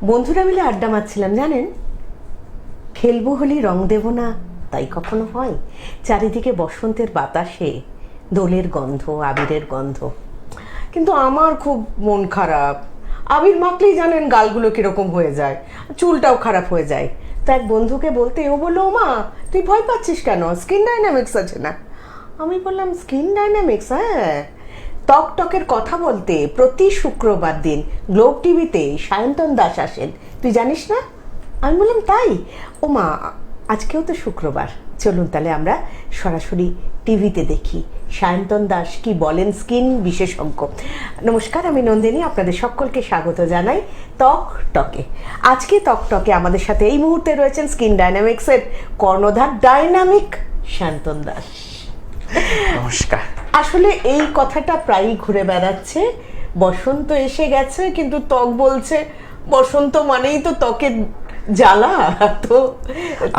বন্ধুরা মিলে আড্ডা মারছিলাম, জানেন, খেলবো হোলি রং দেব না তাই কখনো হয়। চারিদিকে বসন্তের বাতাসে দোলের গন্ধ, আবিরের গন্ধ, কিন্তু আমার খুব মন খারাপ। আবির মাখলেই জানেন গালগুলো কিরকম হয়ে যায়, চুলটাও খারাপ হয়ে যায়। তো এক বন্ধুকে বলতে ও বললো, ও মা তুই ভয় পাচ্ছিস কেন, স্কিন ডাইনামিক্স আছে না। আমি বললাম স্কিন ডাইনামিক্স? হ্যাঁ, টকের কথা বলতে প্রতি শুক্রবার দিন গ্লোব টিভিতে সায়ন্তন দাস আসেন, তুই জানিস না? আমি বললাম তাই? ও মা আজকেও তো শুক্রবার, চলুন তাহলে আমরা সরাসরি টিভিতে দেখি সায়ন্তন দাস কি বলেন, স্কিন বিশেষজ্ঞ। নমস্কার, আমি নন্দিনী, আপনাদের সকলকে স্বাগত জানাই টকে। আজকে টকে আমাদের সাথে এই মুহূর্তে রয়েছেন স্কিন ডাইনামিক্সের কর্ণধার ডাইনামিক সায়ন্তন দাস। নমস্কার। আসলে এই কথাটা প্রায়ই ঘুরে বেড়াচ্ছে, বসন্ত এসে গেছে, কিন্তু ত্বক বলছে বসন্ত মানেই তো ত্বকের জ্বালা। তো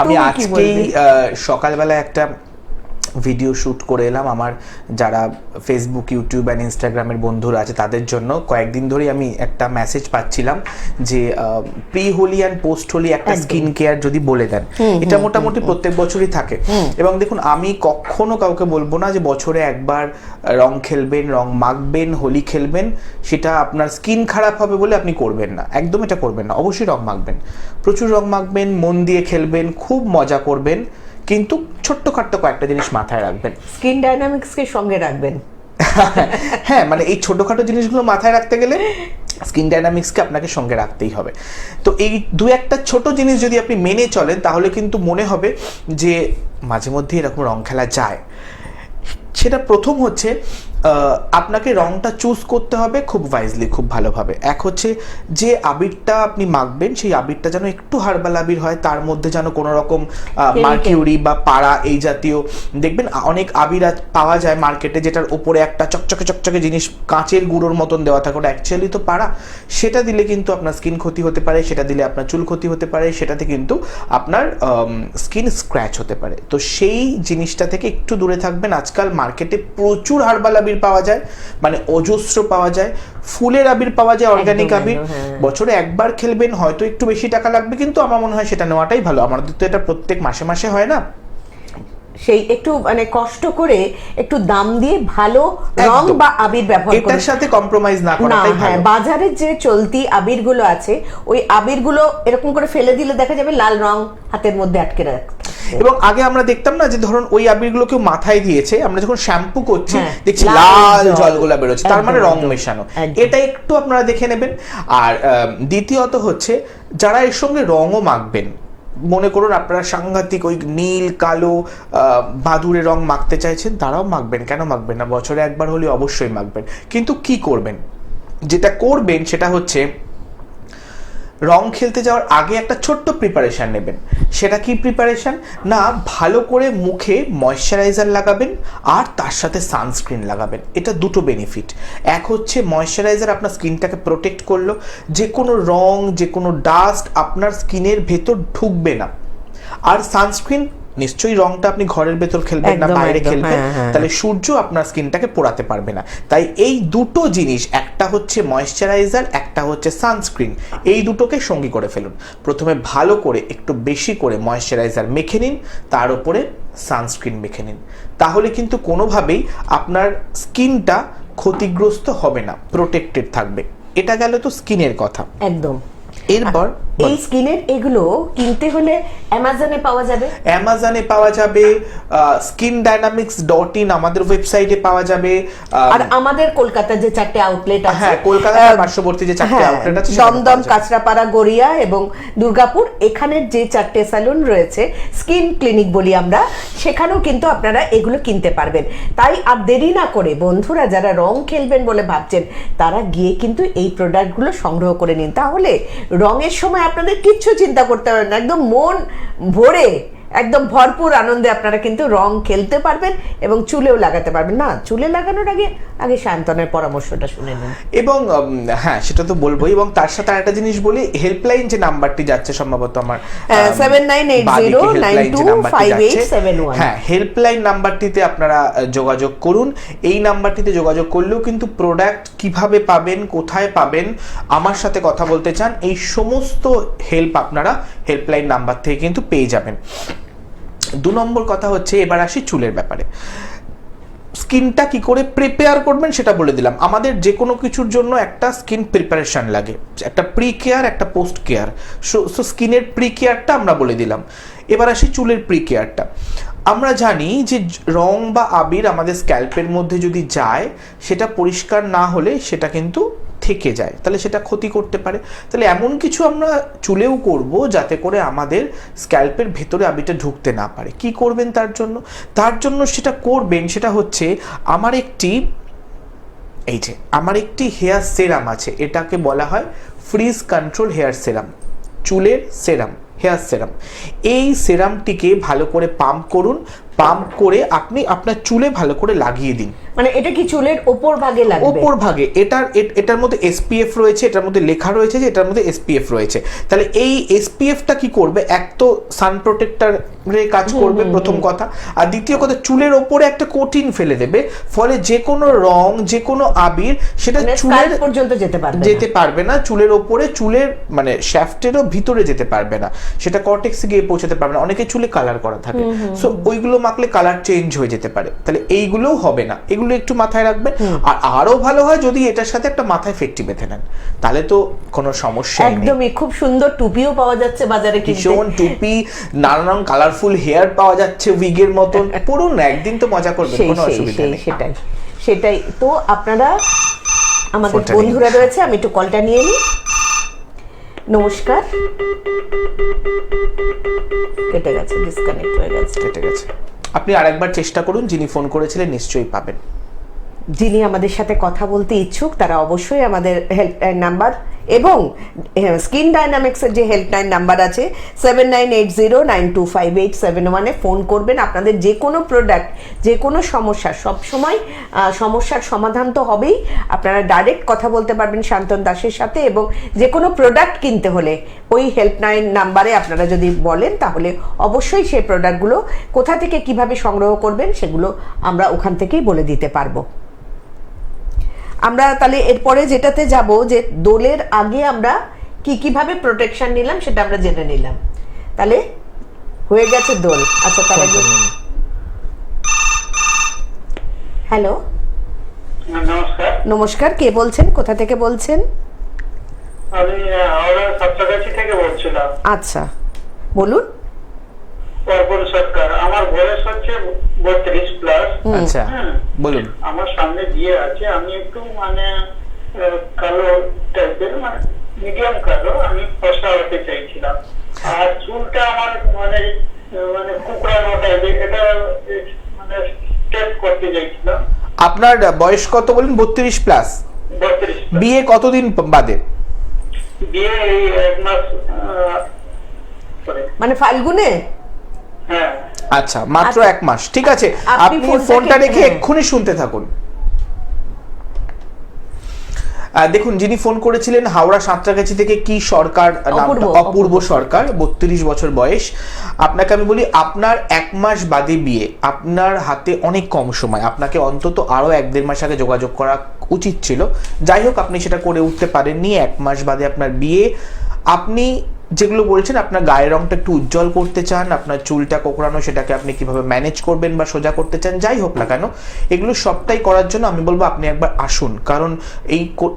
আমি আজকেই সকালবেলা একটা ভিডিও শ্যুট করে এলাম আমার যারা ফেসবুক, ইউটিউব অ্যান্ড ইনস্টাগ্রামের বন্ধুরা আছে তাদের জন্য। কয়েকদিন ধরেই আমি একটা মেসেজ পাচ্ছিলাম যে pre Holi and post Holi একটা স্কিন কেয়ার যদি বলে দেন। এটা মোটামুটি প্রত্যেক বছরই থাকে। এবং দেখুন, আমি কখনো কাউকে বলবো না যে বছরে একবার রং খেলবেন, রং মাখবেন, হোলি খেলবেন, সেটা আপনার স্কিন খারাপ হবে বলে আপনি করবেন না। একদম এটা করবেন না। অবশ্যই রং মাখবেন, প্রচুর রং মাখবেন, মন দিয়ে খেলবেন, খুব মজা করবেন, কিন্তু ছোট্টখাট্ট কয়েকটা জিনিস মাথায় রাখবেন। স্কিন ডাইনামিক্সকে সঙ্গে রাখবেন। হ্যাঁ, মানে এই ছোটখাটো জিনিসগুলো মাথায় রাখতে গেলে স্কিন ডাইনামিক্সকে আপনাকে সঙ্গে রাখতেই হবে। তো এই দু একটা ছোট জিনিস যদি আপনি মেনে চলেন তাহলে কিন্তু মনে হবে যে মাঝে মধ্যে এরকম রং খেলা যায়। সেটা প্রথম হচ্ছে আপনাকে রংটা চুজ করতে হবে খুব ওয়াইজলি, খুব ভালোভাবে। এক হচ্ছে যে আবিরটা আপনি মাখবেন সেই আবিরটা যেন একটু হার্বাল আবির হয়, তার মধ্যে যেন কোনো রকম মার্কিউরি বা পাড়া এই জাতীয়, দেখবেন অনেক আবির পাওয়া যায় মার্কেটে যেটার ওপরে একটা চকচকে জিনিস কাঁচের গুঁড়োর মতন দেওয়া থাকে, ওটা অ্যাকচুয়ালি তো পাড়া। সেটা দিলে কিন্তু আপনার স্কিন ক্ষতি হতে পারে, সেটা দিলে আপনার চুল ক্ষতি হতে পারে, সেটাতে কিন্তু আপনার স্কিন স্ক্র্যাচ হতে পারে। তো সেই জিনিসটা থেকে একটু দূরে থাকবেন। আজকাল মার্কেটে প্রচুর হার্বাল আবির পাওয়া যায়, মানে অজস্র পাওয়া যায়, ফুলের আবির পাওয়া যায়, অর্গানিক আবির। বছরে একবার খেলবেন, হয়তো একটু বেশি টাকা লাগবে, কিন্তু আমার মনে হয় সেটা নেওয়াটাই ভালো। আমাদের তো এটা প্রত্যেক মাসে মাসে হয় না, সেই একটু মানে কষ্ট করে একটু দাম দিয়ে ভালো রং বা আবির ব্যবহার করুন, এটার সাথে কম্প্রোমাইজ না করাটাই ভালো। বাজারে যে চলতি আবিরগুলো আছে ওই আবিরগুলো এরকম করে ফেলে দিলে দেখা যাবে লাল রং হাতের মধ্যে আটকে রাখতে। এবং আগে আমরা দেখতাম না যে ধরুন ওই আবিরগুলো কেউ মাথায় দিয়েছে, আমরা যখন শ্যাম্পু করছি দেখছি লাল জলগুলা বেরোচ্ছে, তার মানে রং মেশানো। এটা একটু আপনারা দেখে নেবেন। আর দ্বিতীয়ত হচ্ছে যারা এর সঙ্গে রঙও মাখবেন, মনে করুন আপনারা সাংঘাতিক ওই নীল কালো বাদুড়ে রং মাখতে চাইছেন, তারাও মাখবেন, কেন মাখবেন না? বছরে একবার হলে অবশ্যই মাখবেন। কিন্তু কি করবেন, যেটা করবেন সেটা হচ্ছে রং খেলতে যাওয়ার আগে একটা ছোট্ট প্রিপারেশান নেবেন। সেটা কি প্রিপারেশান না, ভালো করে মুখে ময়শ্চারাইজার লাগাবেন আর তার সাথে সানস্ক্রিন লাগাবেন। এটা দুটো বেনিফিট। এক হচ্ছে ময়শ্চারাইজার আপনার স্কিনটাকে প্রোটেক্ট করলো, যে কোনো রং, যে কোনো ডাস্ট আপনার স্কিনের ভেতর ঢুকবে না। আর সানস্ক্রিন, নিশ্চয়ই রংটা আপনি ঘরের ভেতর খেলবেন না, বাইরে খেলবেন, তাহলে সূর্য আপনার স্কিনটাকে পোড়াতে পারবে না। তাই এই দুটো জিনিস, একটা হচ্ছে ময়শ্চারাইজার, একটা হচ্ছে সানস্ক্রিন, এই দুটোকে সঙ্গী করে ফেলুন। প্রথমে ভালো করে একটু বেশি করে ময়শ্চারাইজার মেখে নিন, তার উপরে সানস্ক্রিন মেখে নিন, তাহলে কিন্তু কোনোভাবেই আপনার স্কিনটা ক্ষতিগ্রস্ত হবে না, প্রোটেক্টেড থাকবে। এটা গেল তো স্কিনের কথা। একদম। এরপর এই স্কিনের এগুলো কিনতে হলে অ্যামাজনে পাওয়া যাবে, অ্যামাজনে পাওয়া যাবে, skindynamics.in আমাদের ওয়েবসাইটে পাওয়া যাবে। আর আমাদের কলকাতার যে চারটে আউটলেট আছে, হ্যাঁ, কলকাতার পার্শ্ববর্তী যে চারটে আউটলেট আছে, দমদম, কাঁচরাপাড়া, গড়িয়া এবং দুর্গাপুর, এখানের যে চারটে স্যালুন রয়েছে, স্কিন ক্লিনিক বলি আমরা, সেখানেও কিন্তু আপনারা এগুলো কিনতে পারবেন। তাই আর দেরি না করে বন্ধুরা যারা রং খেলবেন বলে ভাবছেন, তারা গিয়ে কিন্তু এই প্রোডাক্টগুলো সংগ্রহ করে নিন। তাহলে রঙের সময় আপনাদের কিচ্ছু চিন্তা করতে হবে না, একদম মন ভরে একদম ভরপুর আনন্দে আপনারা কিন্তু রং খেলতে পারবেন এবং চুলেও লাগাতে পারবেন। না, চুলে লাগানোর আগে আগে সায়ন্তনের পরামর্শটা শুনে নিন। এবং হ্যাঁ, সেটা তো বলবোই, এবং তার সাথে আরেকটা জিনিস বলি, হেল্পলাইন যে নাম্বারটি যাচ্ছে সম্ভবত আমার 7980925871, হ্যাঁ, হেল্পলাইন নাম্বারটিতে আপনারা যোগাযোগ করুন। এই নাম্বারটিতে যোগাযোগ করলেও কিন্তু প্রোডাক্ট কিভাবে পাবেন, কোথায় পাবেন, আমার সাথে কথা বলতে চান, এই সমস্ত হেল্প আপনারা হেল্পলাইন নাম্বার থেকে কিন্তু পেয়ে যাবেন। 2 নম্বর কথা হচ্ছে, এবার আসি চুলের ব্যাপারে। স্কিনটা কি করে প্রিপেয়ার করবেন সেটা বলে দিলাম। আমাদের যে কোনো কিছুর জন্য একটা স্কিন প্রিপারেশন লাগে, একটা প্রি কেয়ার, একটা পোস্ট কেয়ার। সো স্কিনের প্রি কেয়ারটা আমরা বলে দিলাম। এবার আসি চুলের প্রি কেয়ারটা। আমরা জানি যে রং বা আবির আমাদের স্ক্যাল্পের মধ্যে যদি যায়, সেটা পরিষ্কার না হলে সেটা কিন্তু থেকে যায়, তাহলে সেটা ক্ষতি করতে পারে। তাহলে এমন কিছু আমরা চুলেও করব যাতে করে আমাদের স্ক্যাল্পের ভেতরে আবিটা ঢুকতে না পারে। কি করবেন তার জন্য সেটা করবেন, সেটা হচ্ছে আমার একটি হেয়ার সেরাম আছে, এটাকে বলা হয় ফ্রিজ কন্ট্রোল হেয়ার সেরাম, চুলের সেরাম, হেয়ার সেরাম। এই সেরামটিকে ভালো করে পাম্প করুন, পাম্প করে আপনি আপনার চুলে ভালো করে লাগিয়ে দিন। মানে এটা কি চুলের ওপর ভাগে লাগবে? ওপর ভাগে। এটার মধ্যে এসপিএফ রয়েছে, এটার মধ্যে লেখা রয়েছে যে এটার মধ্যে এসপিএফ রয়েছে। তাহলে এই এসপিএফটা কি করবে, এক তো সান প্রোটেক্টরের কাজ করবে প্রথম কথা, আর দ্বিতীয় কথা চুলের ওপরে একটা কোটিং ফেলে দেবে, ফলে যে কোনো রং, যে কোনো আবির সেটা চুলের পর্যন্ত যেতে পারবে না, চুলের ওপরে, চুলের মানে শ্যাফটেরও ভিতরে যেতে পারবে না, সেটা কর্টেক্সে গিয়ে পৌঁছাতে পারবে না। অনেকে চুলে কালার করা থাকে, সো ওইগুলো মাখলে কালার চেঞ্জ হয়ে যেতে পারে, তাহলে এইগুলোও হবে না। এগুলো একটু মাথায় রাখবেন। আর আরো ভালো হয় যদি এটার সাথে একটা মাথায় ফেটটি বেঁধে নেন, তাহলে তো কোনো সমস্যা নেই। একদমই। খুব সুন্দর টুপিও পাওয়া যাচ্ছে বাজারে, ভীষণ টুপি, নানান কালারফুল হেয়ার পাওয়া যাচ্ছে উইগের মতন। পড়ুন না, একদিন তো মজা করবেন, কোনো অসুবিধা নেই। সেটাই তো আপনারা আমাদের বন্ধুরা রয়েছে, আমি একটু কলটা নিয়ে নিই। নমস্কার। কেটে গেছে, ডিসকানেক্ট হয়ে গেছে। কেটে গেছে। আপনি আরেকবার চেষ্টা করুন, যিনি ফোন করেছিলেন নিশ্চয়ই পাবেন। যিনি আমাদের সাথে কথা বলতে ইচ্ছুক তারা অবশ্যই আমাদের হেল্পলাইন নাম্বার এবং স্কিন ডায়নামিক্সের যে হেল্পলাইন নাম্বার আছে 7980925871 ফোন করবেন। আপনাদের যে কোনো প্রোডাক্ট, যে কোনো সমস্যা, সবসময় সমস্যার সমাধান তো হবেই। আপনারা ডাইরেক্ট কথা বলতে পারবেন শান্তন দাসের সাথে, এবং যে কোনো প্রোডাক্ট কিনতে হলে ওই হেল্পলাইন নাম্বারে আপনারা যদি বলেন, তাহলে অবশ্যই সেই প্রোডাক্টগুলো কোথা থেকে কিভাবে সংগ্রহ করবেন সেগুলো আমরা ওখান থেকেই বলে দিতে পারবো। আমরা তাহলে এরপরে যেটাতে যাব, যে দোলের আগে আমরা কিভাবে প্রোটেকশন নিলাম সেটা আমরা জেনে নিলাম। তাহলে হয়ে গেছে দোল। আচ্ছা, তাহলে হ্যালো, নমস্কার। কে বলছেন, কোথা থেকে বলছেন? আমি হাওড়া সাতটাগাছি থেকে বলছিলাম। আচ্ছা, বলুন। অর্পণ সরকার। আমার বয়স হচ্ছে 32 প্লাস। আচ্ছা, বলুন। আমার সামনে বিয়ে আছে, আমি একটু মানে কালো টাইপের, মানে মিডিয়াম কালো, আমি ফর্সা হতে চাইছিলাম। আর চুলটা আমার মানে মানে কুকড়ানো টাইপের, এটা মানে স্টেপ করতে চাইছিলাম। আপনার বয়স কত বলেন? 32 প্লাস। 32। বিয়ে কতদিন বাদে? বিয়ে এই 1 মাস পরে। মানে ফাল্গুনে? হ্যাঁ। আচ্ছা, মাত্র 1 মাস। ঠিক আছে, আপনি ফোনটা রেখে এক্ষুনি শুনতে থাকুন। দেখুন, যিনি ফোন করেছিলেন হাওড়া সাঁতরাগাছি থেকে কি সরকার, অপূর্ব সরকার, 32 বছর বয়স। আপনাকে আমি বলি, আপনার 1 মাস বাদে বিয়ে, আপনার হাতে অনেক কম সময়, আপনাকে অন্তত আরো 1-1.5 মাস আগে যোগাযোগ করা উচিত ছিল। যাই হোক, আপনি সেটা করে উঠতে পারেননি। 1 মাস বাদে আপনার বিয়ে। আপনি যেগুলো বলছেন, আপনার গায়ের রংটা একটু উজ্জ্বল করতে চান, আপনার চুলটা কোঁকড়ানো, সেটাকে আপনি কিভাবে ম্যানেজ করবেন বা সোজা করতে চান, যাই হোক না কেন, এগুলো সবটাই করার জন্য আমি বলবো আপনি একবার আসুন। কারণ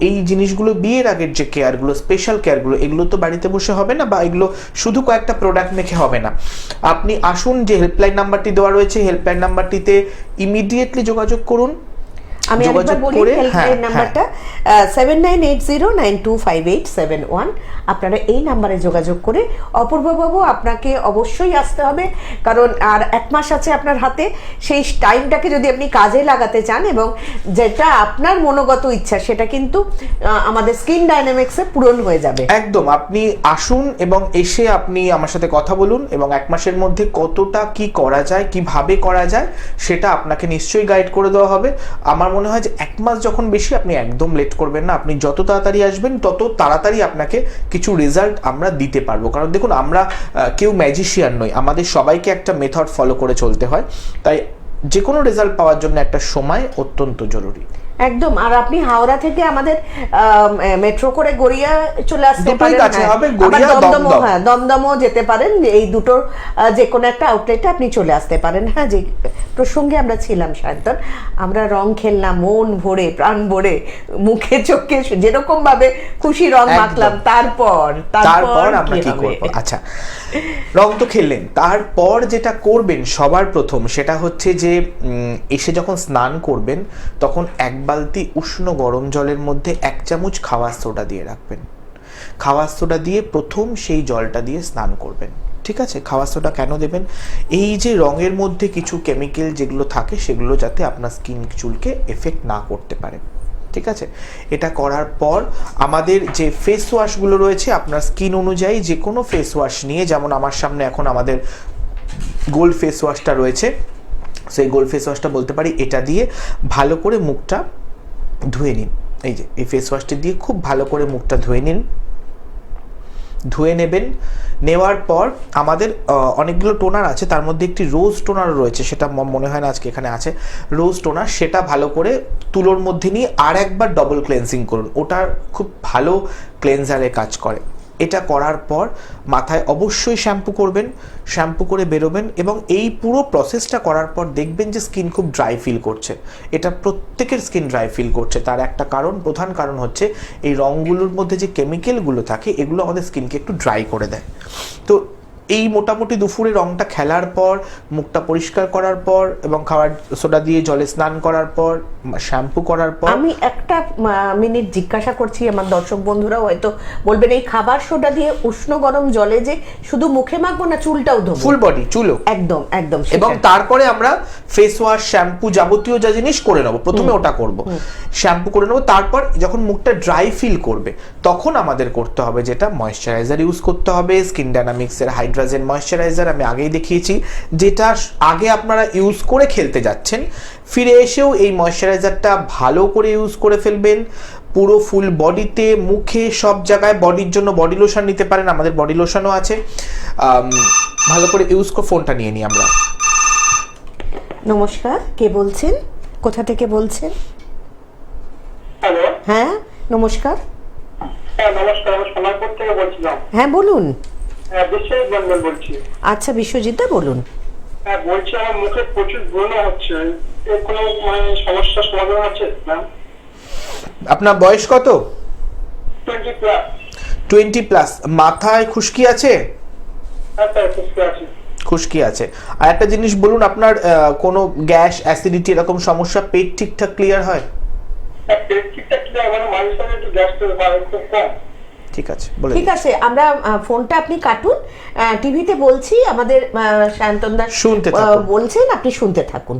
এই জিনিসগুলো, বিয়ের আগের যে কেয়ারগুলো, স্পেশাল কেয়ারগুলো, এগুলো তো বাড়িতে বসে হবে না, বা এগুলো শুধু কয়েকটা প্রোডাক্ট মেখে হবে না। আপনি আসুন, যে হেল্পলাইন নাম্বারটি দেওয়া রয়েছে, হেল্পলাইন নাম্বারটিতে ইমিডিয়েটলি যোগাযোগ করুন। আমি যোগাযোগ আরেকবার বলি করে, হেল্পলাইন হ্যাঁ, নাম্বারটা 7980925871। আপনারা এই নাম্বারে যোগাযোগ করে, অপূর্ববাবু আপনাকে অবশ্যই আসতে হবে, কারণ আর 1 মাস আছে আপনার হাতে। সেই টাইমটাকে যদি আপনি কাজে লাগাতে চান এবং যেটা আপনার মনোগত ইচ্ছা সেটা কিন্তু আমাদের স্কিন ডাইনামিক্সে পূরণ হয়ে যাবে। একদম, আপনি আসুন এবং এসে আপনি আমার সাথে কথা বলুন, এবং 1 মাসের মধ্যে কতটা কি করা যায়, কিভাবে করা যায় সেটা আপনাকে নিশ্চয়ই গাইড করে দেওয়া হবে। আমার মনে হয় যে 1 মাস যখন বেশি, আপনি একদম লেট করবেন না। আপনি যত তাড়াতাড়ি আসবেন তত তাড়াতাড়ি আপনাকে কিছু রেজাল্ট আমরা দিতে পারবো। কারণ দেখুন, আমরা কেউ ম্যাজিশিয়ান নই, আমাদের সবাইকে একটা মেথড ফলো করে চলতে হয়। তাই যে কোনো রেজাল্ট পাওয়ার জন্য একটা সময় অত্যন্ত জরুরি। একদম। আর আপনি হাওড়া থেকে আমাদের মেট্রো করে গড়িয়া চলে আসতে দুটোই পারেন। কাছে হবে, আবার গড়িয়া, দমদম। হ্যাঁ, দমদমও যেতে পারেন। এই দুটোর যে কোনো একটা আউটলেটে আপনি চলে আসতে পারেন। হ্যাঁ, যে প্রসঙ্গে আমরা ছিলাম সায়ন্তন, আমরা রং খেললাম মন ভরে, প্রাণ ভরে, মুখে চোখে যেরকম ভাবে খুশি রং মাখলাম। তারপর আমরা কি করব? আচ্ছা, রং তো খেললেন, তারপর যেটা করবেন সবার প্রথম সেটা হচ্ছে যে এসে যখন স্নান করবেন তখন 1 বালতি উষ্ণ গরম জলের মধ্যে 1 চামচ খাওয়ার সোডা দিয়ে রাখবেন। খাওয়ার সোডা দিয়ে প্রথম সেই জলটা দিয়ে স্নান করবেন। ঠিক আছে? খাওয়ার সোডা কেন দেবেন? এই যে রঙের মধ্যে কিছু কেমিক্যাল যেগুলো থাকে সেগুলো যাতে আপনার স্কিন চুলকে এফেক্ট না করতে পারে। ঠিক আছে? এটা করার পর আমাদের যে ফেস ওয়াশগুলো রয়েছে, আপনার স্কিন অনুযায়ী যে কোনো ফেস ওয়াশ নিয়ে, যেমন আমার সামনে এখন আমাদের গোল্ড ফেস ওয়াশটা রয়েছে, সেই গোল্ড ফেস ওয়াশটা বলতে পারি, এটা দিয়ে ভালো করে মুখটা ধুয়ে নিন। এই যে এই ফেস ওয়াশটি দিয়ে খুব ভালো করে মুখটা ধুয়ে নিন। ধুয়ে নেবেন। নেওয়ার পর আমাদের অনেকগুলো টোনার আছে, তার মধ্যে একটি রোজ টোনার রয়েছে, সেটা মনে হয় না আজকে এখানে আছে। রোজ টোনার, সেটা ভালো করে তুলোর মধ্যে নিয়ে আর একবার ডবল ক্লেন্সিং করুন। ওটার খুব ভালো ক্লেন্সারে কাজ করে। এটা করার পর মাথায় অবশ্যই শ্যাম্পু করবেন, শ্যাম্পু করে বেরোবেন, এবং এই পুরো প্রসেসটা করার পর দেখবেন যে স্কিন খুব ড্রাই ফিল করছে। এটা প্রত্যেকের স্কিন ড্রাই ফিল করছে, তার একটা প্রধান কারণ হচ্ছে এই রঙগুলোর মধ্যে যে কেমিক্যালগুলো থাকে এগুলো আমাদের স্কিনকে একটু ড্রাই করে দেয়। তো এই মোটামুটি দুপুরে রংটা খেলার পর, মুখটা পরিষ্কার করার পর এবং খাবার সোডা দিয়ে জলে স্নান করার পর, শ্যাম্পু করার পর, আমি একটা মিনিট জিজ্ঞাসা করছি, আমার দর্শক বন্ধুরাও হয়তো বলবেন এই খাবার সোডা দিয়ে উষ্ণ গরম জলে যে শুধু মুখে মাখবো না চুলটাও ধোবো? ফুল বডি, চুলও একদম একদম। এবং তারপরে আমরা ফেস ওয়াশ, শ্যাম্পু, যাবতীয় যা জিনিস করে নেবো। প্রথমে ওটা করব, শ্যাম্পু করে নেবো। তারপর যখন মুখটা ড্রাই ফিল করবে তখন আমাদের করতে হবে যেটা, ময়েশ্চারাইজার ইউজ করতে হবে। স্কিন ডায়নামিক্সের হাইড্রাজেন ময়েশ্চারাইজার আমি আগেই দেখিয়েছি, যেটা আগে আপনারা ইউজ করে খেলতে যাচ্ছেন, ফিরে এসেও এই ময়েশ্চারাইজারটা ভালো করে ইউজ করে ফেলবেন। পুরো ফুল বডিতে, মুখে, সব জায়গায়। বডির জন্য বডি লোশন নিতে পারেন, আমাদের বডি লোশনও আছে। ভালো করে ইউজ করে। ফোনটা নিয়ে নিই আমরা। নমস্কার, কে বলছেন? কোথা থেকে বলছেন? হ্যালো। হ্যাঁ নমস্কার। হ্যাঁ নমস্কার, আমি সোনারপুর থেকে বলছিলাম। হ্যাঁ বলুন। বিশ্বজিৎ মন্ডল বলছি। আচ্ছা বিশ্বজিৎ দা বলুন। হ্যাঁ বলছি, আমার মুখে প্রচুর ব্রণ হচ্ছে, এর কোনো সমস্যার সমাধান আছে ম্যাম? আপনার বয়স কত? 20+। 20+। মাথায় খুশকি আছে? হ্যাঁ স্যার, খুশকি আছে। খুশকি আছে। আর একটা জিনিস বলুন, আপনার কোনো গ্যাস, অ্যাসিডিটি এরকম সমস্যা? পেট ঠিকঠাক ক্লিয়ার হয়? হ্যাঁ পেট ঠিকঠাক ক্লিয়ার, মানে মাঝে সাথে একটু গ্যাস মানে খুব কম। ঠিক আছে, বলে ঠিক আছে, আমরা ফোনটা আপনি কাটুন। টিভিতে বলছি, আমাদের সায়ন্তন দা শুনতে থাকুন। বলছেন, আপনি শুনতে থাকুন।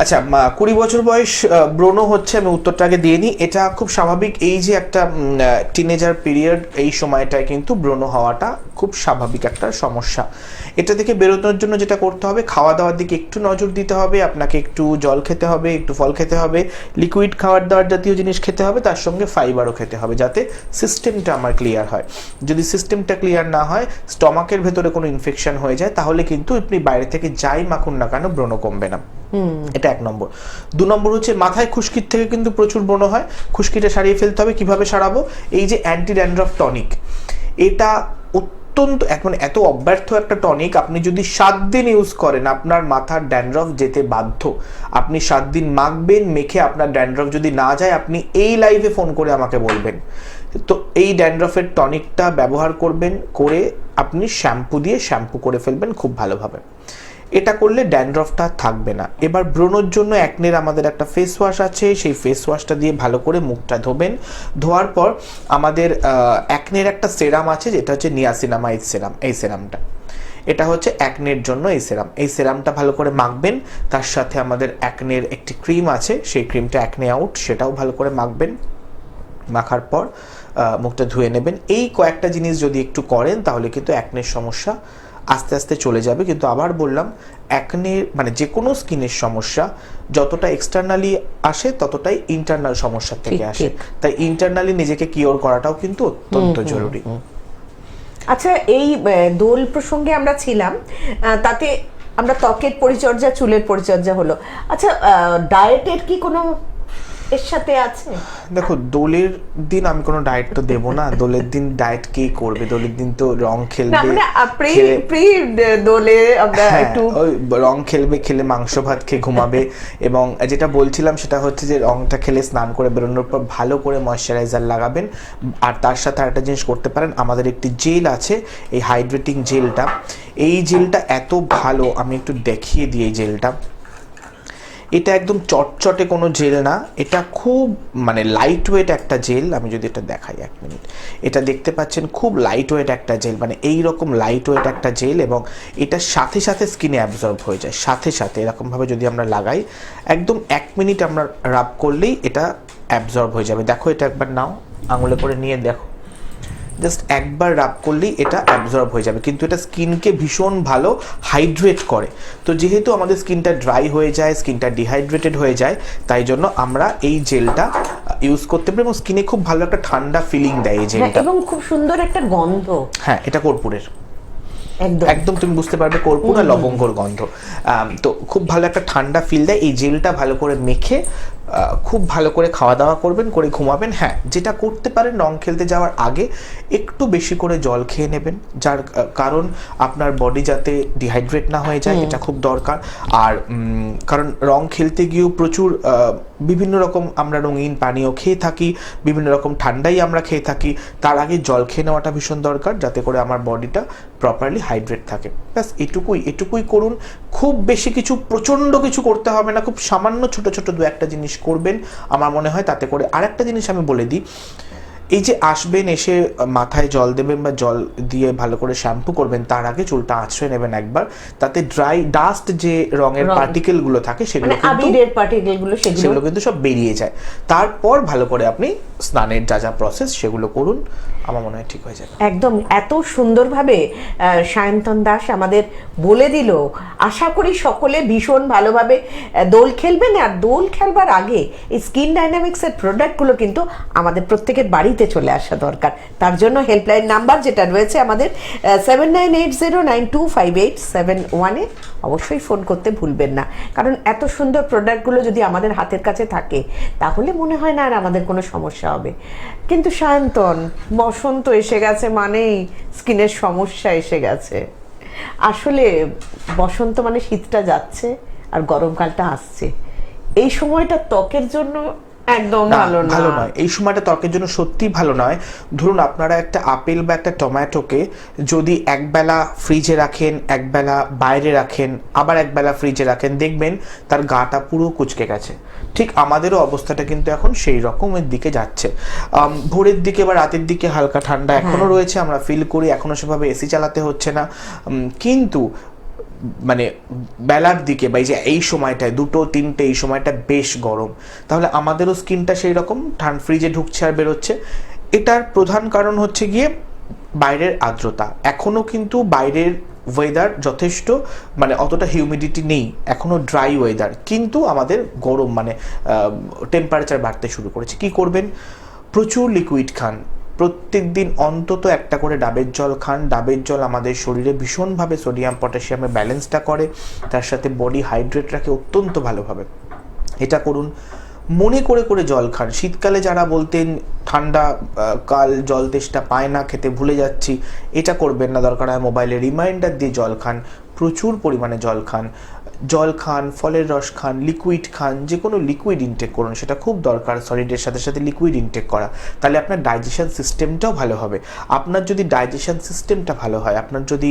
আচ্ছা, 20 বছর বয়স, ব্রণ হচ্ছে, আমি উত্তরটা আগে দিয়ে নিই। এটা খুব স্বাভাবিক। এই যে একটা টিনেজার পিরিয়ড, এই সময়টায় কিন্তু ব্রণ হওয়াটা খুব স্বাভাবিক একটা সমস্যা। এটা থেকে বেরোনোর জন্য যেটা করতে হবে, খাওয়া দাওয়ার দিকে একটু নজর দিতে হবে। আপনাকে একটু জল খেতে হবে, একটু ফল খেতে হবে, লিকুইড খাবার দাবার জাতীয় জিনিস খেতে হবে, তার সঙ্গে ফাইবারও খেতে হবে, যাতে সিস্টেমটা আমার ক্লিয়ার হয়। যদি সিস্টেমটা ক্লিয়ার না হয়, স্টমাকের ভেতরে কোনো ইনফেকশন হয়ে যায়, তাহলে কিন্তু আপনি বাইরে থেকে যাই মাখুন না কেন, ব্রণ কমবে না। এটা 1 নম্বর। 2 নম্বর হচ্ছে, মাথায় খুশকির থেকে কিন্তু প্রচুর ব্রণ হয়। খুশকিটা সারিয়ে ফেলতে হবে। কিভাবে সারাবো? এই যে অ্যান্টি ড্যান্ড্রফ টনিক, এটা অত্যন্ত এত অব্যর্থ একটা টনিক, আপনি যদি 7 দিন ইউজ করেন আপনার মাথার ড্যান্ড্রফ যেতে বাধ্য। আপনি 7 দিন মাখবেন, মেখে আপনার ড্যান্ড্রফ যদি না যায়, আপনি এই লাইভে ফোন করে আমাকে বলবেন। তো এই ড্যান্ড্রফের টনিকটা ব্যবহার করবেন, করে আপনি শ্যাম্পু দিয়ে শ্যাম্পু করে ফেলবেন খুব ভালোভাবে। এটা করলে ড্যান্ড্রফটা থাকবে না। এবার ব্রণের জন্য অ্যাকনের আমাদের একটা ফেস ওয়াশ আছে, সেই ফেস ওয়াশটা দিয়ে ভালো করে মুখটা ধোবেন। ধোয়ার পর আমাদের অ্যাকনের একটা সেরাম আছে যেটা হচ্ছে নিয়াসিনামাইড সেরাম। এই সেরামটা, এটা হচ্ছে অ্যাকনের জন্য এই সেরাম। এই সেরামটা ভালো করে মাখবেন। তার সাথে আমাদের অ্যাকনের একটি ক্রিম আছে, সেই ক্রিমটা অ্যাকনে আউট, সেটাও ভালো করে মাখবেন। মাখার পর মুখটা ধুয়ে নেবেন। এই কয়েকটা জিনিস যদি একটু করেন তাহলে কিন্তু অ্যাকনের সমস্যা আস্তে আস্তে চলে যাবে। কিন্তু আবার বললাম, অ্যাকনের মানে যে কোনো স্কিনের সমস্যা যতটা এক্সটার্নালি আসে ততটাই ইন্টারনাল সমস্যা থেকে আসে। তাই ইন্টারনালি নিজেকে কিওর করাটাও কিন্তু অত্যন্ত জরুরি। আচ্ছা, এই দোল প্রসঙ্গে আমরা ছিলাম, তাতে আমরা ত্বকের পরিচর্যা, চুলের পরিচর্যা হলো। আচ্ছা, ডায়েটের কি কোনো এর সাথে আছে? দেখো, দোলের দিন আমি কোনো ডায়েট তো দেবো না। দোলের দিন ডায়েট কে করবে? দোলের দিন তো রং খেলবে, দোলে আমরা একটু ওই রং খেলবে, খেলে মাংস ভাত খেয়ে ঘুমাবে। এবং যেটা বলছিলাম সেটা হচ্ছে যে রংটা খেলে স্নান করে বেরোনোর পর ভালো করে ময়শ্চারাইজার লাগাবেন। আর তার সাথে আরেকটা জিনিস করতে পারেন, আমাদের একটি জেল আছে, এই হাইড্রেটিং জেলটা। এই জেলটা এত ভালো, আমি একটু দেখিয়ে দিই এই জেলটা। এটা একদম চটচটে কোনো জেল না, এটা খুব মানে লাইট ওয়েট একটা জেল। আমি যদি এটা দেখাই, 1 মিনিট, এটা দেখতে পাচ্ছেন খুব লাইট ওয়েট একটা জেল, মানে এই রকম লাইট ওয়েট একটা জেল। এবং এটার সাথে সাথে স্কিনে অ্যাবজর্ব হয়ে যায়, সাথে সাথে এরকমভাবে যদি আমরা লাগাই, একদম 1 মিনিট আমরা রাব করলেই এটা অ্যাবজর্ব হয়ে যাবে। দেখো, এটা একবার নাও, আঙুলে করে নিয়ে দেখো, জাস্ট একবার রাব করলেই এটা অ্যাবজর্ব হয়ে যাবে। কিন্তু এটা স্কিনকে ভীষণ ভালো হাইড্রেট করে। তো যেহেতু আমাদের স্কিনটা ড্রাই হয়ে যায়, স্কিনটা ডিহাইড্রেটেড হয়ে যায়, তাই জন্য আমরা এই জেলটা ইউজ করতে পারি। এবং স্কিনে খুব ভালো একটা ঠান্ডা ফিলিং দেয় এই জেলটা, এবং খুব সুন্দর একটা গন্ধ। হ্যাঁ, এটা কর্পূরের, একদম একদম তুমি বুঝতে পারবে কর্পূর আর লবঙ্গর গন্ধ। তো খুব ভালো একটা ঠান্ডা ফিল দেয়। এই জেলটা ভালো করে মেখে খুব ভালো করে খাওয়া দাওয়া করবেন, করে ঘুমাবেন। হ্যাঁ, যেটা করতে পারেন, রং খেলতে যাওয়ার আগে একটু বেশি করে জল খেয়ে নেবেন, যার কারণ আপনার বডি যাতে ডিহাইড্রেট না হয়ে যায়, এটা খুব দরকার। আর কারণ রং খেলতে গিয়েও প্রচুর বিভিন্ন রকম আমরা রঙিন পানীয় খেয়ে থাকি, বিভিন্ন রকম ঠান্ডাই আমরা খেয়ে থাকি। তার আগে জল খেয়ে নেওয়াটা ভীষণ দরকার, যাতে করে আমার বডিটা প্রপারলি হাইড্রেট থাকে। ব্যাস এটুকুই করুন। খুব বেশি কিছু, প্রচণ্ড কিছু করতে হবে না, খুব সামান্য ছোট ছোট 2-1টা জিনিস করবেন। আমার মনে হয় তাতে করে আরেকটা জিনিস আমি বলে দিই, এই যে আসবেন, এসে মাথায় জল দেবেন বা জল দিয়ে ভালো করে শ্যাম্পু করবেন, তার আগে চুলটা আঁচড়ে নেবেন একবার, তাতে ড্রাই ডাস্ট যে রঙের পার্টিকেল গুলো থাকে সেগুলো কিন্তু সব বেরিয়ে যায়। তারপর ভালো করে আপনি স্নানের যা প্রসেস সেগুলো করুন, আমার মনে হয় ঠিক হয়ে যাবে। একদম এত সুন্দরভাবে সায়ন্তন দাস আমাদের বলে দিল। আশা করি সকলে ভীষণ ভালোভাবে দোল খেলবেন। আর দোল খেলবার আগে এই স্কিন ডাইনামিক্সের প্রোডাক্টগুলো কিন্তু আমাদের প্রত্যেকের বাড়িতে চলে আসা দরকার। তার জন্য হেল্পলাইন নাম্বার যেটা রয়েছে আমাদের 7980925871 অবশ্যই ফোন করতে ভুলবেন না। কারণ এত সুন্দর প্রোডাক্টগুলো যদি আমাদের হাতের কাছে থাকে তাহলে মনে হয় না আর আমাদের কোনো সমস্যা হবে। কিন্তু সায়ন্তন, বসন্ত এসে গেছে মানেই স্কিনের সমস্যা এসে গেছে। আসলে বসন্ত মানে শীতটা যাচ্ছে আর গরমকালটা আসছে। এই সময়টা ত্বকের জন্য একদম ভালো নয়। এই সময়টা ত্বকের জন্য সত্যি ভালো নয়। ধরুন, আপনারা একটা আপেল বা একটা টমেটোকে যদি একবেলা ফ্রিজে রাখেন, একবেলা বাইরে রাখেন, আবার একবেলা ফ্রিজে রাখেন, দেখবেন তার গাটা পুরো কুঁচকে গেছে। ঠিক আমাদেরও অবস্থাটা কিন্তু এখন সেই রকমের দিকে যাচ্ছে। ভোরের দিকে বা রাতের দিকে হালকা ঠান্ডা এখনো রয়েছে, আমরা ফিল করি, এখনো সেভাবে এসি চালাতে হচ্ছে না। কিন্তু মানে বেলার দিকে বা এই সময়টায় 2-3টে এই সময়টা বেশ গরম, তাহলে আমাদেরও স্কিনটা সেই রকম ফ্রিজে ঢুকছে আর বেরোচ্ছে। এটার প্রধান কারণ হচ্ছে গিয়ে বাইরের আর্দ্রতা। এখনো কিন্তু বাইরের ওয়েদার যথেষ্ট, মানে অতটা হিউমিডিটি নেই, এখনো ড্রাই ওয়েদার, কিন্তু আমাদের গরম মানে টেম্পারেচার বাড়তে শুরু করেছে। কি করবেন? প্রচুর লিকুইড খান, প্রত্যেক দিন অন্তত একটা করে ডাবের জল খান। ডাবের জল আমাদের শরীরে ভীষণভাবে সোডিয়াম পটাশিয়ামের ব্যালেন্সটা করে, তার সাথে বডি হাইড্রেট রাখে অত্যন্ত ভালোভাবে। এটা করুন। মনে করে করে জল খান। শীতকালে যারা বলতেন ঠান্ডা কাল জল তেষ্টা পায় না, খেতে ভুলে যাচ্ছি, এটা করবেন না। দরকার হয় মোবাইলে রিমাইন্ডার দিয়ে জল খান, প্রচুর পরিমাণে জল খান। জল খান, ফলের রস খান, লিকুইড খান, যে কোনো লিকুইড ইনটেক করুন, সেটা খুব দরকার সলিডের সাথে সাথে লিকুইড ইনটেক করা। তাহলে আপনার ডাইজেশন সিস্টেমটাও ভালো হবে। আপনার যদি ডাইজেশন সিস্টেমটা ভালো হয়, আপনার যদি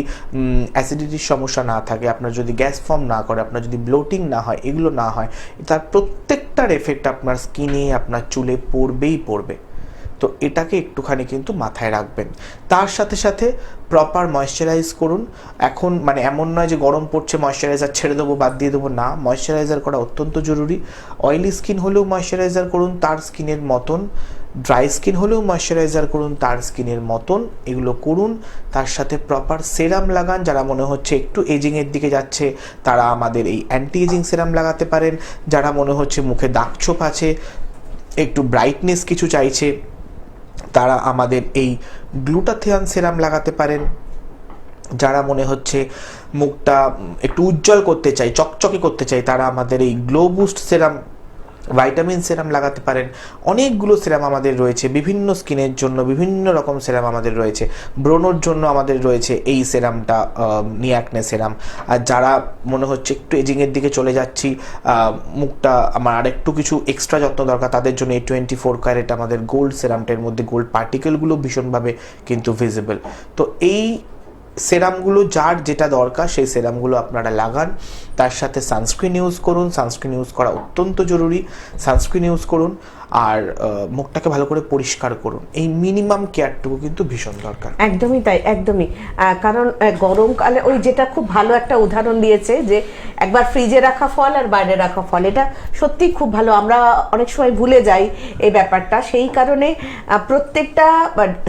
অ্যাসিডিটির সমস্যা না থাকে, আপনার যদি গ্যাস ফর্ম না করে, আপনার যদি ব্লোটিং না হয়, এগুলো না হয়, তার প্রত্যেকটার এফেক্ট আপনার স্কিনে, আপনার চুলে পড়বেই পড়বে। তো এটাকে একটুখানি কিন্তু মাথায় রাখবেন। তার সাথে সাথে প্রপার ময়েশ্চারাইজ করুন। এখন মানে এমন নয় যে গরম পড়ছে ময়েশ্চারাইজার ছেড়ে দেবো, বাদ দিয়ে দেবো, না, ময়েশ্চারাইজার করা অত্যন্ত জরুরি। অয়েলি স্কিন হলেও ময়েশ্চারাইজার করুন তার স্কিনের মতন, ড্রাই স্কিন হলেও ময়েশ্চারাইজার করুন তার স্কিনের মতন, এগুলো করুন। তার সাথে প্রপার সেরাম লাগান। যারা মনে হচ্ছে একটু এজিংয়ের দিকে যাচ্ছে তারা আমাদের এই অ্যান্টি এজিং সেরাম লাগাতে পারেন। যারা মনে হচ্ছে মুখে দাগছোপ আছে, একটু ব্রাইটনেস কিছু চাইছে, তারা আমাদের এই গ্লুটাথিয়ন সেরাম লাগাতে পারেন। যারা মনে হচ্ছে মুখটা একটু উজ্জ্বল করতে চাই, চকচকে করতে চাই, তারা আমাদের এই গ্লো বুস্ট সেরাম, ভাইটামিন সেরাম লাগাতে পারেন। অনেকগুলো সেরাম আমাদের রয়েছে বিভিন্ন স্কিনের জন্য, বিভিন্ন রকম সেরাম আমাদের রয়েছে। ব্রণর জন্য আমাদের রয়েছে এই সেরামটা, নিয়াকনে সেরাম। আর যারা মনে হচ্ছে একটু এজিংয়ের দিকে চলে যাচ্ছি, মুখটা আমার আরেকটু কিছু এক্সট্রা যত্ন দরকার, তাদের জন্য এই 24 ক্যারেট আমাদের গোল্ড সেরামটার মধ্যে গোল্ড পার্টিকেলগুলো ভীষণভাবে কিন্তু ভিজিবল। তো এই সেরামগুলো যার যেটা দরকার সেই সেরামগুলো আপনারা লাগান। তার সাথে সানস্ক্রিন ইউজ করুন। সানস্ক্রিন ইউজ করা অত্যন্ত জরুরি। সানস্ক্রিন ইউজ করুন আর মুখটাকে ভালো করে পরিষ্কার করুন। এই মিনিমাম কেয়ারটুকু কিন্তু ভীষণ দরকার। একদমই তাই, একদমই। কারণ গরমকালে ওই যেটা খুব ভালো একটা উদাহরণ দিয়েছে যে একবার ফ্রিজে রাখা ফল আর বাইরে রাখা ফল, এটা সত্যি খুব ভালো। আমরা অনেক সময় ভুলে যাই এই ব্যাপারটা। সেই কারণে প্রত্যেকটা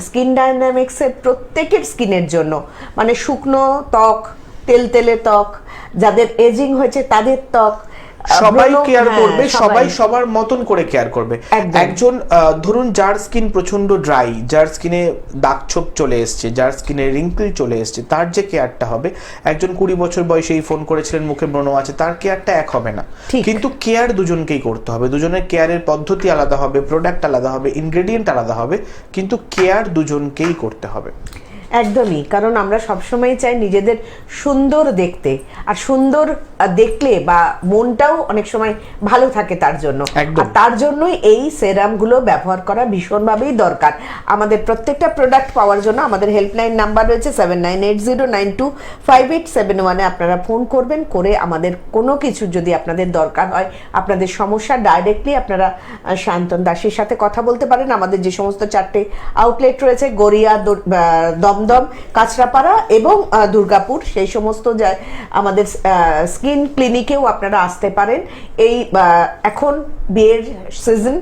স্কিন ডায়নামিক্সের প্রত্যেকের স্কিনের জন্য, মানে শুকনো ত্বক, তেলতেলে ত্বক, যাদের এজিং হয়েছে তাদের ত্বক, সবাই কেয়ার করবে, সবাই সবার মতন করে কেয়ার করবে। একজন ধরুন যার স্কিন প্রচন্ড ড্রাই, যার স্কিনে দাগছোপ চলে এসছে, যার স্কিনে রিঙ্কেল চলে এসছে, তার যে কেয়ারটা হবে, একজন 20 বছর বয়সেই ফোন করেছিলেন মুখে ব্রণ আছে, তার কেয়ারটা এক হবে না। কিন্তু কেয়ার দুজনকেই করতে হবে। দুজনের কেয়ারের পদ্ধতি আলাদা হবে, প্রোডাক্ট আলাদা হবে, ইনগ্রেডিয়েন্ট আলাদা হবে, কিন্তু কেয়ার দুজনকেই করতে হবে। একদমই। কারণ আমরা সবসময় চাই নিজেদের সুন্দর দেখতে, আর সুন্দর দেখলে বা মনটাও অনেক সময় ভালো থাকে তার জন্য। আর তার জন্যই এই সেরামগুলো ব্যবহার করা ভীষণভাবেই দরকার। আমাদের প্রত্যেকটা প্রোডাক্ট পাওয়ার জন্য আমাদের হেল্পলাইন নাম্বার রয়েছে 7980925871। আপনারা ফোন করবেন, করে আমাদের কোনো কিছু যদি আপনাদের দরকার হয়, আপনাদের সমস্যা, ডাইরেক্টলি আপনারা সায়ন্তন দাসের সাথে কথা বলতে পারেন। আমাদের যে সমস্ত 4টে আউটলেট রয়েছে, গড়িয়া, দমদম, কাঁচরাপাড়া এবং দুর্গাপুর, সেই সমস্ত আমাদের স্কিন ক্লিনিকেও আপনারা আসতে পারেন। এই এখন বিয়ের সিজন,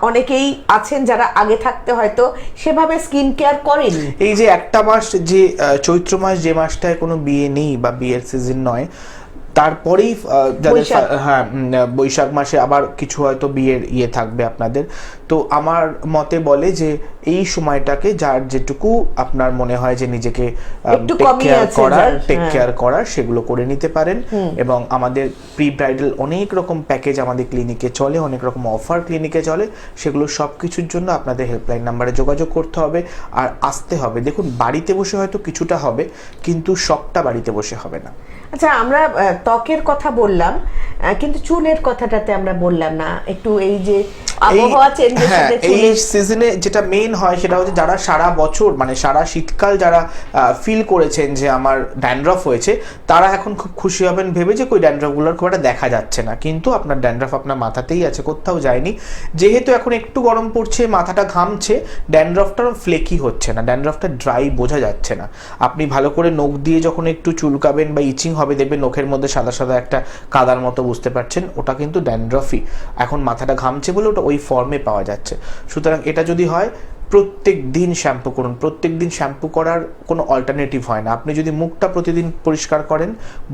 অনেকেই আছেন যারা আগে থাকতে হয়তো সেভাবে স্কিন কেয়ার করেন। এই যে একটা মাস, যে চৈত্র মাস, যে মাসটায় কোনো বিয়ে নেই বা বিয়ের সিজন নয়, তারপরেই যাদের বৈশাখ মাসে আবার কিছু হয়তো বিয়ের ইয়ে থাকবে আপনাদের। তো আমার মতে বলে যে এই সময়টাকে যার যেটুকু আপনার মনে হয় যে নিজেকে টেক কেয়ার করার, সেগুলো করে নিতে পারেন। এবং আমাদের প্রি ব্রাইডাল অনেক রকম প্যাকেজ আমাদের ক্লিনিকে চলে, অনেক রকম অফার ক্লিনিকে চলে। সেগুলো সব কিছুর জন্য আপনাদের হেল্পলাইন নাম্বারে যোগাযোগ করতে হবে আর আসতে হবে। দেখুন, বাড়িতে বসে হয়তো কিছুটা হবে, কিন্তু সবটা বাড়িতে বসে হবে না। আচ্ছা, আমরা ত্বকের কথা বললাম, কিন্তু চুলের কথাটাতে আমরা বললাম না। একটু এই যে আবহাওয়া চেঞ্জের সাথে এই সিজনে যেটা মেইন হয় সেটা হচ্ছে যারা সারা বছর, মানে সারা শীতকাল যারা ফিল করেছেন যে আমার ড্যান্ড্রফ হয়েছে, তারা এখন খুব খুশি হবেন ভেবে যে কই ড্যান্ড্রফগুলোর খুব একটা দেখা যাচ্ছে না। কিন্তু আপনার ড্যান্ড্রফ আপনার মাথাতেই আছে, কোথাও যায়নি। যেহেতু এখন একটু গরম পড়ছে, মাথাটা ঘামছে, ড্যান্ড্রফটা ফ্লেকি হচ্ছে না, ড্যান্ড্রফটা ড্রাই বোঝা যাচ্ছে না। আপনি ভালো করে নখ দিয়ে যখন একটু চুলকাবেন বা ইচিং হবে, দেখবেন নখের মধ্যে সাদা সাদা একটা কাদার মতো, বুঝতে পারছেন ওটা কিন্তু ড্যান্ড্রফই। এখন মাথাটা ঘামছে বলে ওটা ওই ফর্মে পাওয়া যাচ্ছে। সুতরাং এটা যদি হয়, প্রত্যেক দিন শ্যাম্পু করুন। প্রত্যেক দিন শ্যাম্পু করার কোনো অল্টারনেটিভ হয় না। আপনি যদি মুখটা প্রতিদিন পরিষ্কার করেন,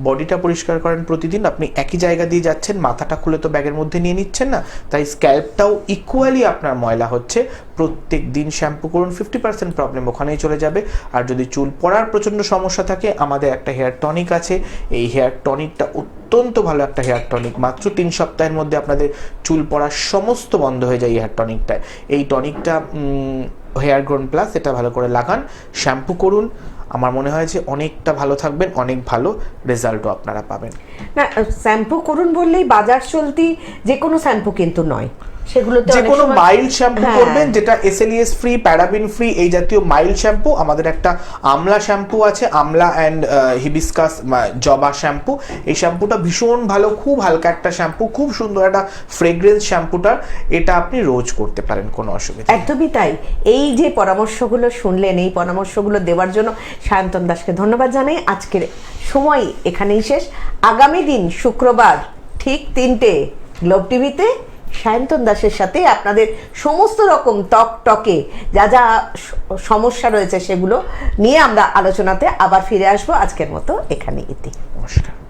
বডিটা পরিষ্কার করেন প্রতিদিন, আপনি একই জায়গা দিয়ে যাচ্ছেন, মাথাটা খুলে তো ব্যাগের মধ্যে নিয়ে নিচ্ছেন না, তাই স্ক্যাল্পটাও ইকুয়ালি আপনার ময়লা হচ্ছে। প্রত্যেক দিন শ্যাম্পু করুন, 50% প্রবলেম ওখানেই চলে যাবে। আর যদি চুল পড়ার প্রচণ্ড সমস্যা থাকে, আমাদের একটা হেয়ার টনিক আছে। এই হেয়ার টনিকটা অত্যন্ত ভালো একটা হেয়ার টনিক। মাত্র 3 সপ্তাহের মধ্যে আপনাদের চুল পড়া সমস্ত বন্ধ হয়ে যায় এই হেয়ার টনিকটায়। এই টনিকটা হেয়ার গ্রোন প্লাস, এটা ভালো করে লাগান, শ্যাম্পু করুন, আমার মনে হয় যে অনেকটা ভালো থাকবেন, অনেক ভালো রেজাল্টও আপনারা পাবেন। না, শ্যাম্পু করুন বললেই বাজার চলতি যে কোনো শ্যাম্পু কিন্তু নয়, সেগুলোতে যে অনেক কোনো সময়- মাইল্ড শ্যাম্পু হ্যাঁ। করবেন, যেটা এসএলইএস ফ্রি, প্যারাবিন ফ্রি, এই জাতীয় মাইল্ড শ্যাম্পু। আমাদের একটা আমলা শ্যাম্পু আছে, আমলা অ্যান্ড হিবিস্কাস জবা শ্যাম্পু। এই শ্যাম্পুটা ভীষণ ভালো, খুব হালকা একটা শ্যাম্পু, খুব সুন্দর একটা ফ্রেগ্রেন্স শ্যাম্পুটা, এটা আপনি রোজ করতে পারেন, কোনো অসুবিধা নেই। একদমই তাই। এই যে পরামর্শগুলো শুনলেন, এই পরামর্শগুলো দেওয়ার জন্য সায়ন্তন দাসকে ধন্যবাদ জানাই। আজকের সময় এখানেই শেষ। আগামী দিন শুক্রবার ঠিক 3টে গ্লোব টিভিতে সায়ন্তন দাসের সাথে আপনাদের সমস্ত রকম টকে যা যা সমস্যা রয়েছে সেগুলো নিয়ে আমরা আলোচনাতে আবার ফিরে আসবো। আজকের মতো এখানে ইতি। নমস্কার।